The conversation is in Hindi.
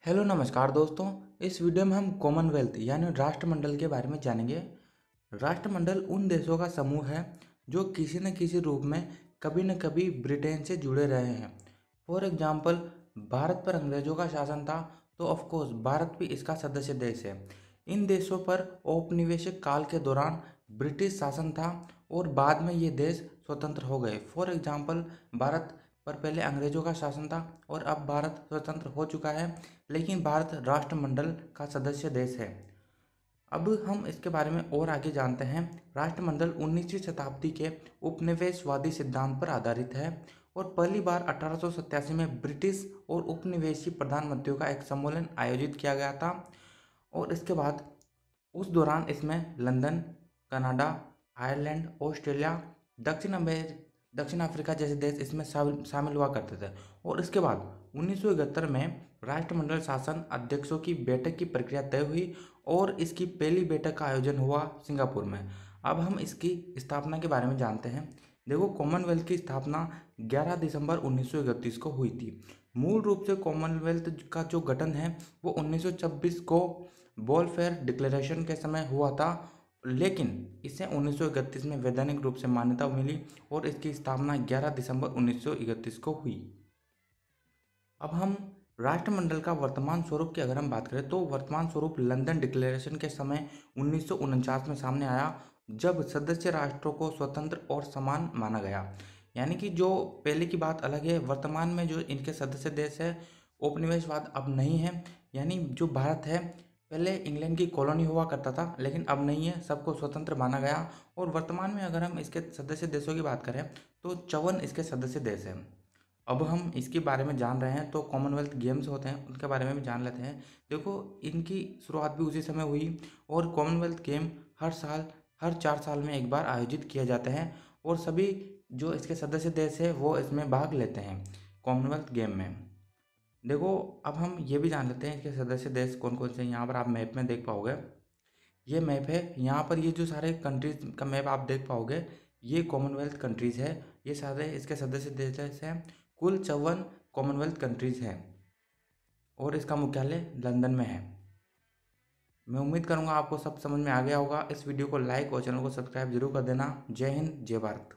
हेलो नमस्कार दोस्तों। इस वीडियो में हम कॉमनवेल्थ यानी राष्ट्रमंडल के बारे में जानेंगे। राष्ट्रमंडल उन देशों का समूह है जो किसी न किसी रूप में कभी न कभी ब्रिटेन से जुड़े रहे हैं। फॉर एग्जाम्पल, भारत पर अंग्रेजों का शासन था तो ऑफ कोर्स भारत भी इसका सदस्य देश है। इन देशों पर औपनिवेशिक काल के दौरान ब्रिटिश शासन था और बाद में ये देश स्वतंत्र हो गए। फॉर एग्जाम्पल, भारत पर पहले अंग्रेजों का शासन था और अब भारत स्वतंत्र हो चुका है, लेकिन भारत राष्ट्रमंडल का सदस्य देश है। अब हम इसके बारे में और आगे जानते हैं। राष्ट्रमंडल 19वीं शताब्दी के उपनिवेशवादी सिद्धांत पर आधारित है और पहली बार 1887 में ब्रिटिश और उपनिवेशी प्रधानमंत्रियों का एक सम्मेलन आयोजित किया गया था और इसके बाद उस दौरान इसमें लंदन, कनाडा, आयरलैंड, ऑस्ट्रेलिया, दक्षिण अफ्रीका जैसे देश इसमें शामिल हुआ करते थे। और इसके बाद 1971 में राष्ट्रमंडल शासन अध्यक्षों की बैठक की प्रक्रिया तय हुई और इसकी पहली बैठक का आयोजन हुआ सिंगापुर में। अब हम इसकी स्थापना के बारे में जानते हैं। देखो, कॉमनवेल्थ की स्थापना 11 दिसंबर 1931 को हुई थी। मूल रूप से कॉमनवेल्थ का जो गठन है वो 1926 को बॉलफेयर डिक्लेरेशन के समय हुआ था, लेकिन इसे 1931 में वैधानिक रूप से मान्यता मिली और इसकी स्थापना 11 दिसंबर 1931 को हुई। अब हम राष्ट्रमंडल का वर्तमान स्वरूप की अगर हम बात करें तो वर्तमान स्वरूप लंदन डिक्लेरेशन के समय 1949 में सामने आया, जब सदस्य राष्ट्रों को स्वतंत्र और समान माना गया। यानी कि जो पहले की बात अलग है, वर्तमान में जो इनके सदस्य देश है औपनिवेशवाद अब नहीं है। यानी जो भारत है पहले इंग्लैंड की कॉलोनी हुआ करता था, लेकिन अब नहीं है, सबको स्वतंत्र माना गया। और वर्तमान में अगर हम इसके सदस्य देशों की बात करें तो 54 इसके सदस्य देश हैं। अब हम इसके बारे में जान रहे हैं तो कॉमनवेल्थ गेम्स होते हैं उनके बारे में भी जान लेते हैं। देखो, इनकी शुरुआत भी उसी समय हुई और कॉमनवेल्थ गेम हर 4 साल में एक बार आयोजित किए जाते हैं और सभी जो इसके सदस्य देश है वो इसमें भाग लेते हैं कॉमनवेल्थ गेम में। देखो, अब हम ये भी जान लेते हैं इसके सदस्य देश कौन कौन से हैं। यहाँ पर आप मैप में देख पाओगे, ये मैप है। यहाँ पर ये जो सारे कंट्रीज का मैप आप देख पाओगे, ये कॉमनवेल्थ कंट्रीज है। ये सारे इसके सदस्य देश हैं। कुल 54 कॉमनवेल्थ कंट्रीज हैं और इसका मुख्यालय लंदन में है। मैं उम्मीद करूँगा आपको सब समझ में आ गया होगा। इस वीडियो को लाइक और चैनल को सब्सक्राइब जरूर कर देना। जय हिंद, जय भारत।